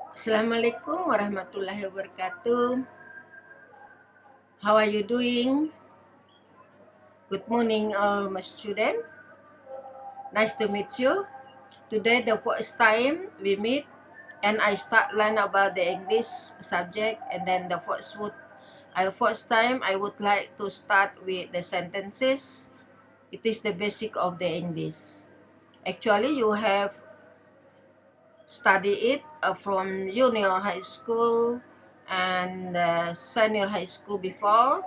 Assalamualaikum warahmatullahi wabarakatuh. How are you doing? Good morning, all my students. Nice to meet you. Today, the first time we meet, and I start learn about the English subject. And then the first time I would like to start with the sentences. It is the basic of the English. Actually, you have studied it from junior high school and senior high school before,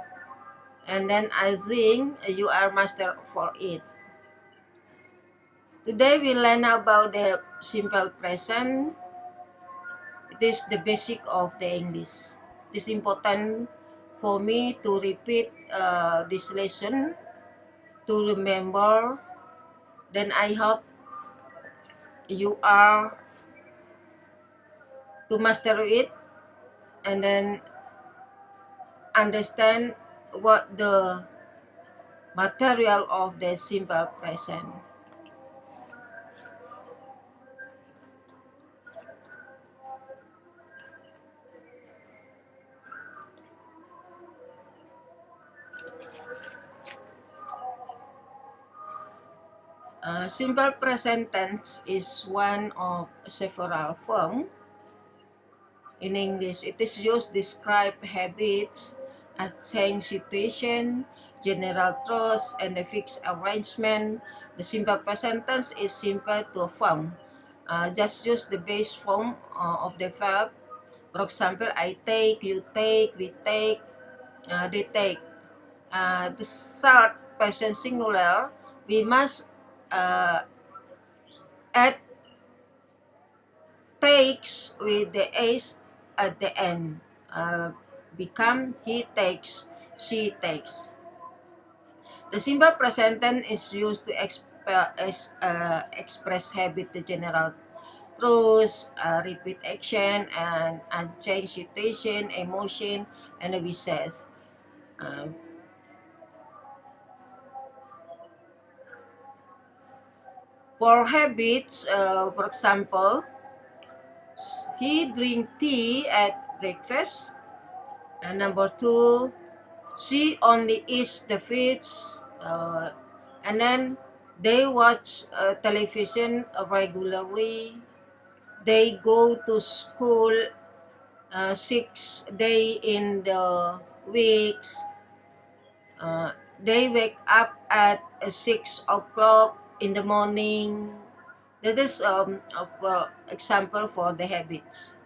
and then I think you are master for it. Today we learn about the simple present. It is the basic of the English. It is important for me to repeat this lesson to remember. Then I hope you are to master it and then understand what the material of the simple present. Simple present tense is one of several forms. In English, it is used to describe habits, a change situation, general truths, and a fixed arrangement. The simple present tense is simple to form. Just use the base form of the verb. For example, I take, you take, we take, they take. The third person singular, we must add takes with the s at the end. Become he takes, she takes. The simple present tense is used to express habit, the general truths, repeat action, and change situation, emotion, and wishes. For habits, for example, he drink tea at breakfast. And number two, she only eats the fish. And then they watch television regularly. They go to school 6 days in the weeks. They wake up at 6 o'clock in the morning. That is example for the habits.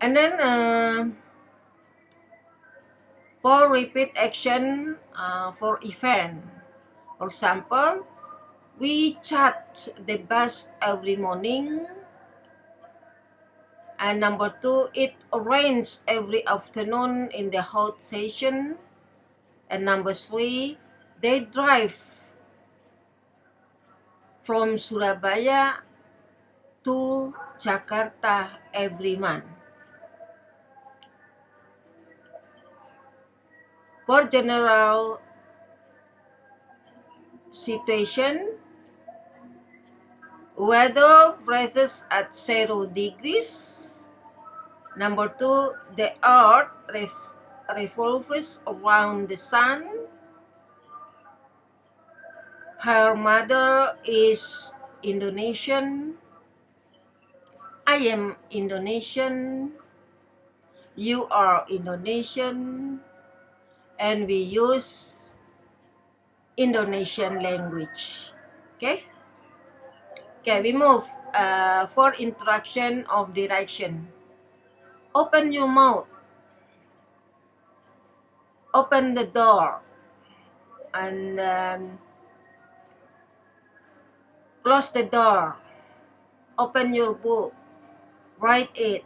And then for repeat action for event. For example, we chat the bus every morning. And number two, it rains every afternoon in the hot session. And number three, they drive from Surabaya to Jakarta every month. For general situation, weather rises at 0 degrees. Number two, the earth revolves around the sun. Her mother is Indonesian. I am Indonesian. You are Indonesian. And we use Indonesian language. Okay? Okay, we move for introduction of direction. Open your mouth. Open the door. And close the door. Open your book. Write it.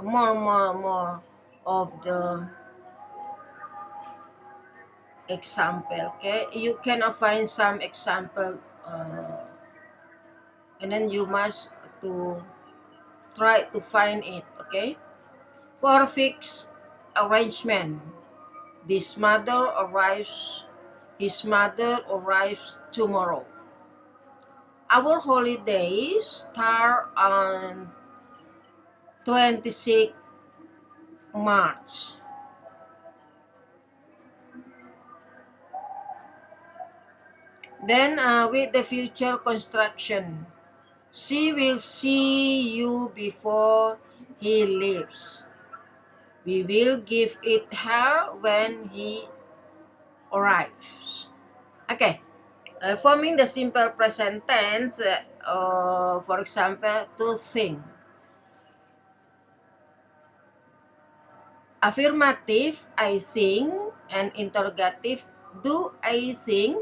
More of the example. Okay, you cannot find some example, and then you must to try to find it. Okay, for fixed arrangement, his mother arrives tomorrow. Our holidays start on 26 March. Then with the future construction, she will see you before he leaves. We will give it her when he arrives. Okay, forming the simple present tense, for example, to think. Affirmative, I think, and interrogative, do I think?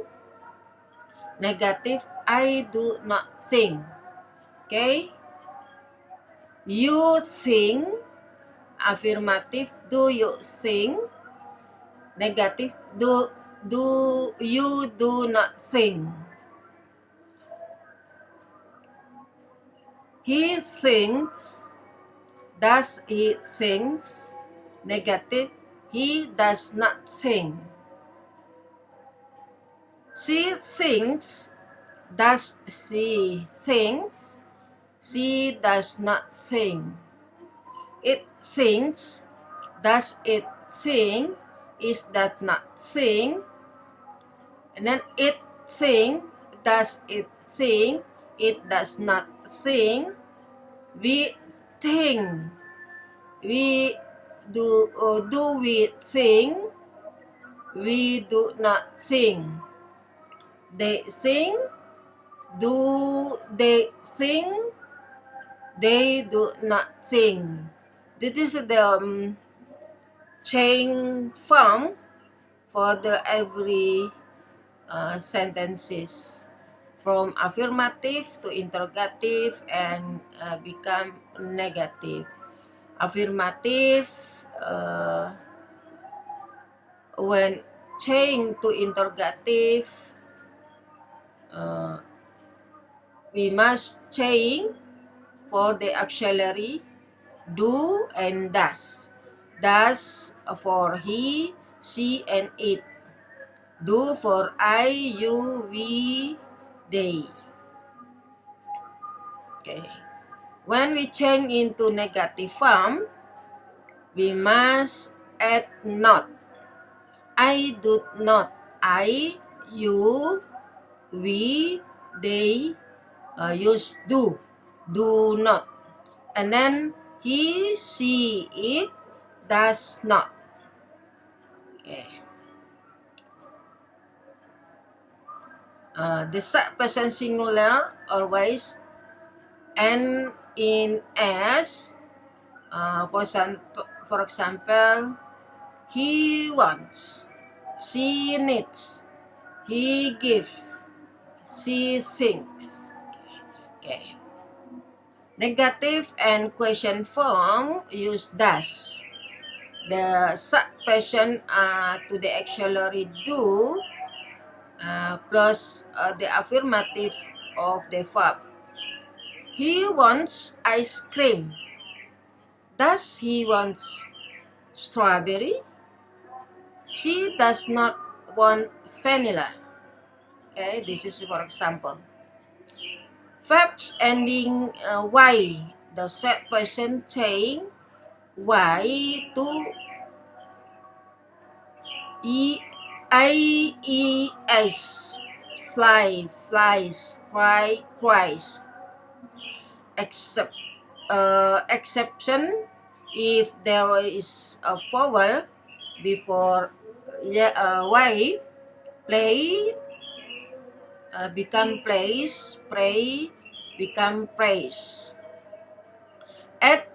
Negative, I do not think. Okay? You think. Affirmative, do you think? Negative, do you do not think? He thinks. Does he thinks? Negative, he does not think. She thinks. Does she thinks? She does not think. It thinks. Does it think? Is that not think? And then it think. Does it think? It does not think. We think. We do we think? We do not think. They think. Do they think? They do not think. This is the change form for the every sentences, from affirmative to interrogative and become negative. Affirmative, when change to interrogative, we must change for the auxiliary do and does. Does for he, she, and it. Do for I, you, we, they. Okay. When we change into negative form, we must add not. I do not. I, you, we, they use do. Do not. And then he, she, it does not. Okay. The person singular always end in s. For example, he wants, she needs, he gives, she thinks. Okay. Negative and question form use does. The subperson to the auxiliary do plus the affirmative of the verb. He wants ice cream. Does he want strawberry? She does not want vanilla. Okay, this is for example. Verbs ending y. The third person saying y to ies. Fly, flies, cry, cries. Exception if there is a vowel before y. Play become plays, pray become praise. Add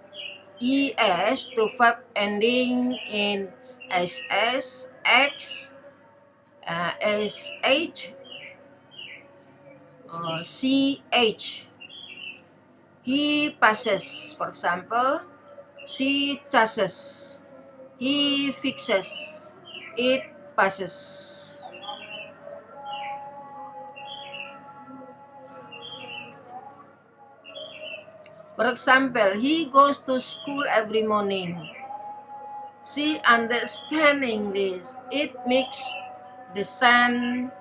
es to verb ending in ss, x, sh, ch. He passes, for example, she chases, he fixes, it passes. For example, he goes to school every morning. She understanding this. It makes the sun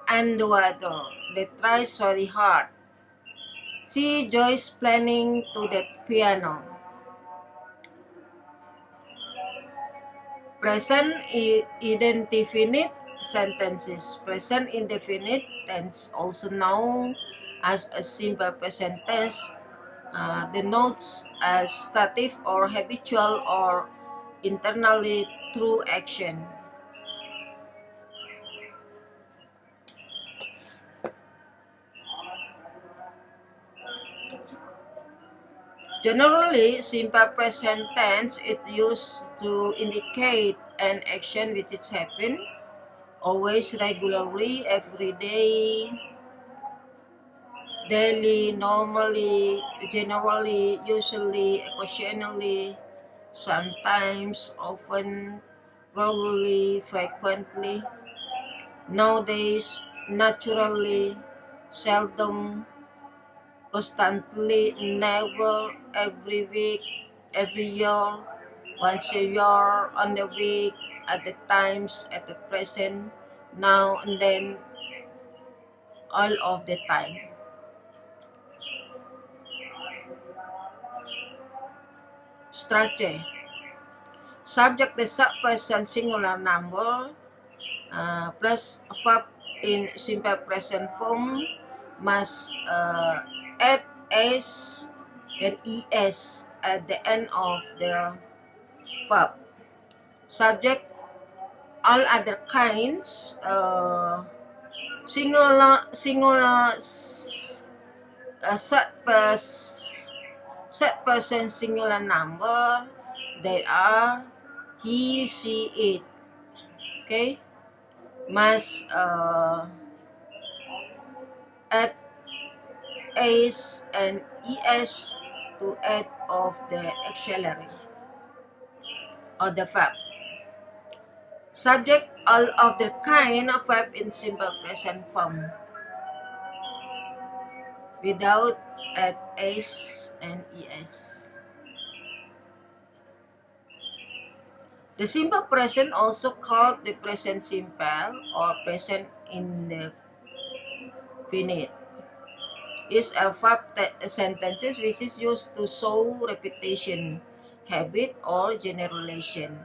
and the water. They tries very hard. She enjoys playing to the piano. Present indefinite sentences. Present indefinite tense, also known as a simple present tense, denotes as stative or habitual or internally true action. Generally, simple present tense is used to indicate an action which is happened always, regularly, every day, daily, normally, generally, usually, occasionally, sometimes, often, probably, frequently, nowadays, naturally, seldom, constantly, never, every week, every year, once a year, on the week, at the times, at the present, now and then, all of the time. Structure. Subject, the subperson singular number plus verb in simple present form must add s and es at the end of the verb. Subject, all other kinds, third person singular number, they are he, she, it. Okay, must add s and es to add of the auxiliary or the verb. Subject, all of the kind of verb in simple present form without add s and es. The simple present, also called the present simple or present indefinite, is a verb sentences which is used to show repetition, habit, or generalization.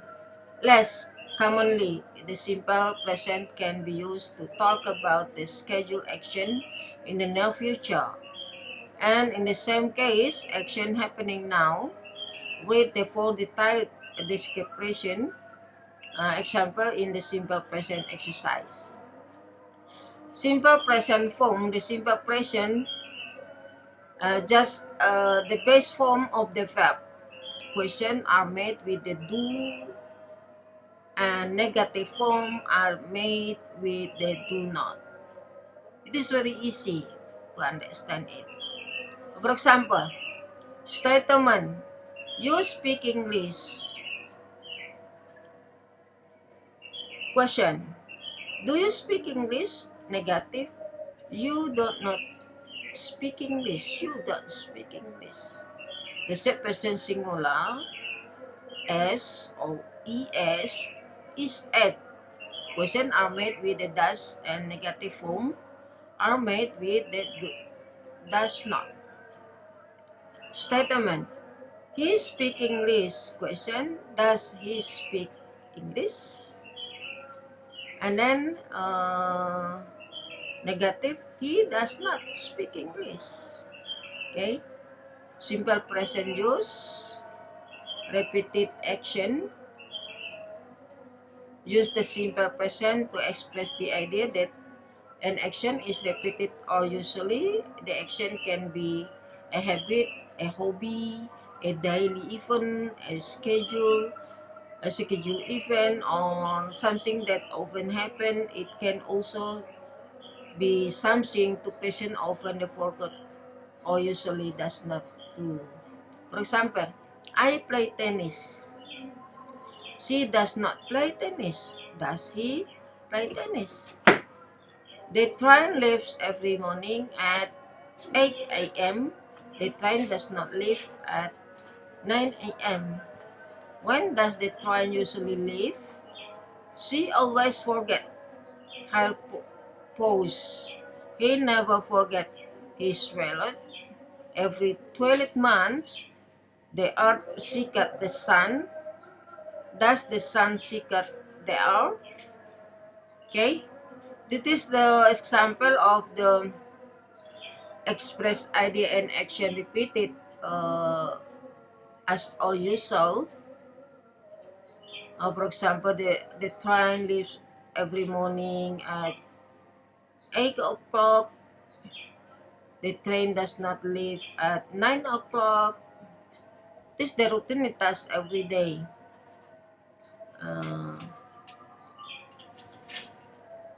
Less commonly, the simple present can be used to talk about the scheduled action in the near future. And in the same case, action happening now, read the full detailed description, example in the simple present exercise. Simple present form, the simple present, just the base form of the verb. Questions are made with the do, and negative form are made with the do not. It is very easy to understand it. For example, statement, you speak English. Question, do you speak English? Negative, you don't not speak English. You don't speak English. The third person singular, s or es, is at. Questions are made with the does, and negative form are made with the does not. Statement, he speak English. Question, does he speak English? And then negative, he does not speak English. Okay, simple present use, repeated action. Use the simple present to express the idea that an action is repeated, or usually the action can be a habit, a hobby, a daily event, a scheduled event, or something that often happen. It can also be something to person often forgot or usually does not do. For example, I play tennis. She does not play tennis. Does he play tennis? The train leaves every morning at 8 a.m. The train does not leave at 9 a.m. When does the train usually leave? She always forget her pose. He never forget his wallet. Every 12 months, the earth seeks the sun. Does the sun secret there? Okay, this is the example of the expressed idea and action repeated as usual. For example, the train leaves every morning at 8 o'clock. The train does not leave at 9 o'clock. This is the routine task every day. Uh,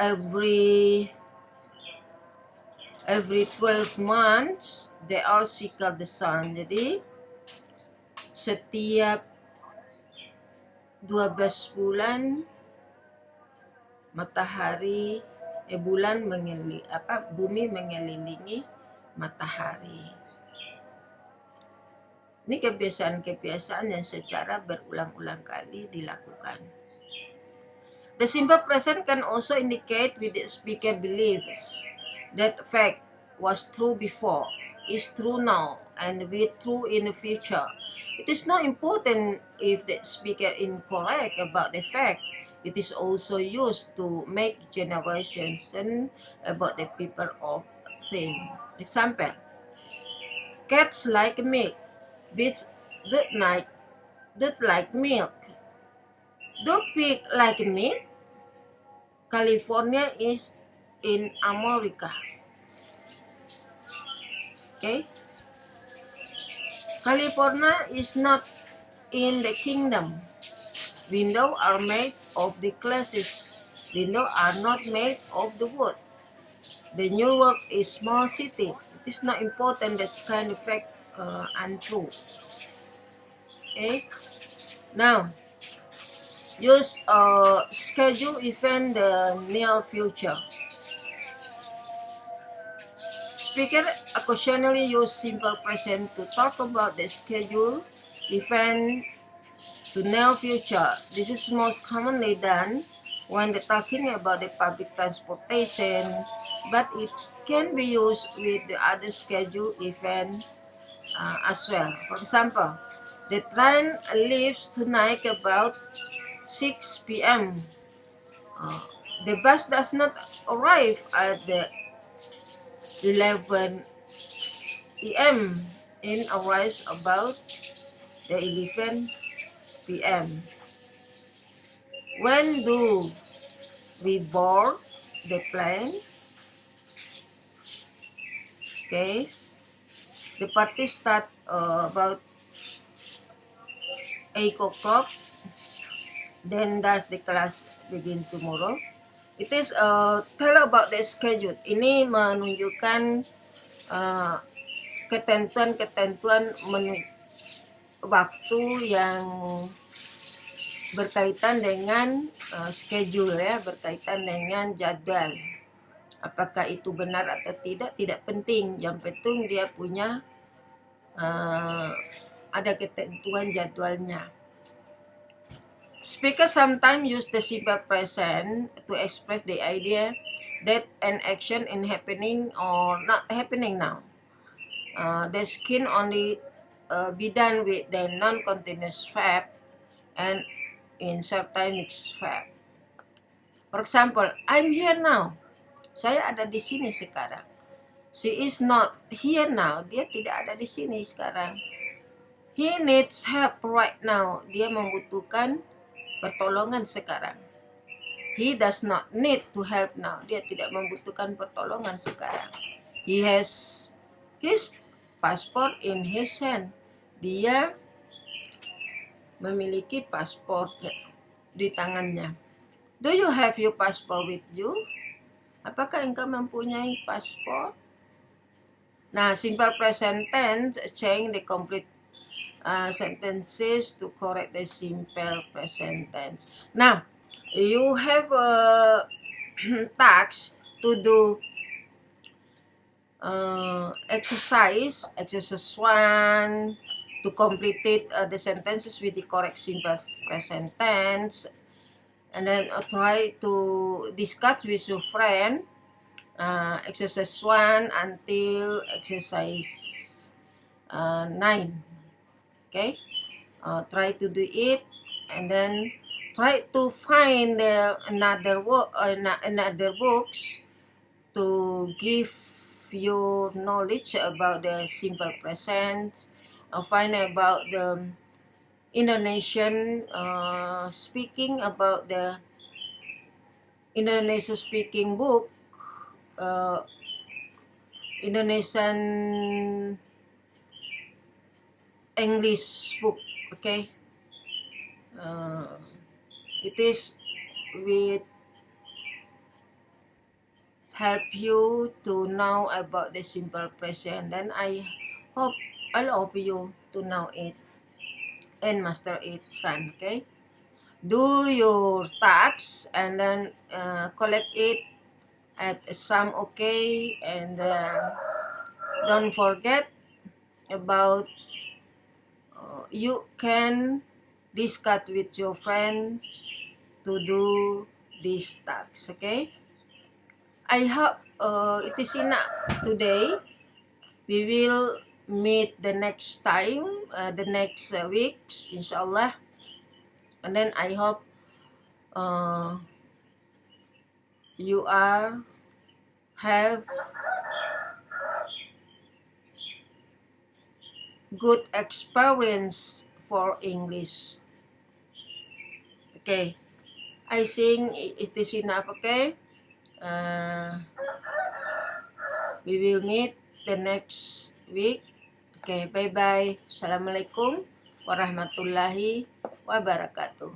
every 12 months, they all cycle the sun. Jadi, setiap 12 bulan, bumi mengelilingi matahari. Ini kebiasaan-kebiasaan yang secara berulang-ulang kali dilakukan. The simple present can also indicate with the speaker believes that fact was true before, is true now, and will be true in the future. It is not important if the speaker is incorrect about the fact. It is also used to make generalization about the people or thing. Example: cats like milk. Bees don't like milk. Do pigs like milk? California is in America. Okay. California is not in the kingdom. Windows are made of the glasses. Windows are not made of the wood. The New York is small city. It is not important that kind of fact untrue. Okay. Now, use schedule event the near future. Speaker occasionally use simple present to talk about the schedule event to near future. This is most commonly done when they're talking about the public transportation, but it can be used with the other schedule event as well. For example, the train leaves tonight about 6 p.m. The bus does not arrive at the 11 p.m. and arrives about the 11 p.m. When do we board the plane? Okay. The party start about 8 o'clock. Then does the class begin tomorrow? It is tell about the schedule. Ini menunjukkan ketentuan-ketentuan waktu yang berkaitan dengan schedule ya, berkaitan dengan jadwal. Apakah itu benar atau tidak penting. Yang penting dia punya ada ketentuan jadwalnya. Speakers sometimes use the simple present to express the idea that an action is happening or not happening now. This can only be done with the non-continuous verb and in certain mixed verb. For example, I'm here now. Saya ada di sini sekarang. She is not here now. Dia tidak ada di sini sekarang. He needs help right now. Dia membutuhkan pertolongan sekarang. He does not need to help now. Dia tidak membutuhkan pertolongan sekarang. He has his passport in his hand. Dia memiliki paspor di tangannya. Do you have your passport with you? Apakah engkau mempunyai paspor? Nah, simple present tense change the complete sentences to correct the simple present tense. Now, you have a task to do exercise 1 to complete the sentences with the correct simple present tense, and then try to discuss with your friend exercise 1 until exercise 9. Okay, try to do it and then try to find another books to give you knowledge about the simple present, find about the Indonesian speaking, about the Indonesian speaking book, Indonesian English book. Okay, it is with help you to know about the simple present. Then I hope all of you to know it and master it, son. Okay, do your tasks and then collect it at some. Okay, and don't forget about you can discuss with your friend to do these tasks. Okay, I hope it is enough today. We will meet the next time, the next weeks, inshallah. And then I hope you are have good experience for English. Okay, I think it is enough. Okay, we will meet the next week. Okay, bye bye. Assalamualaikum warahmatullahi wabarakatuh.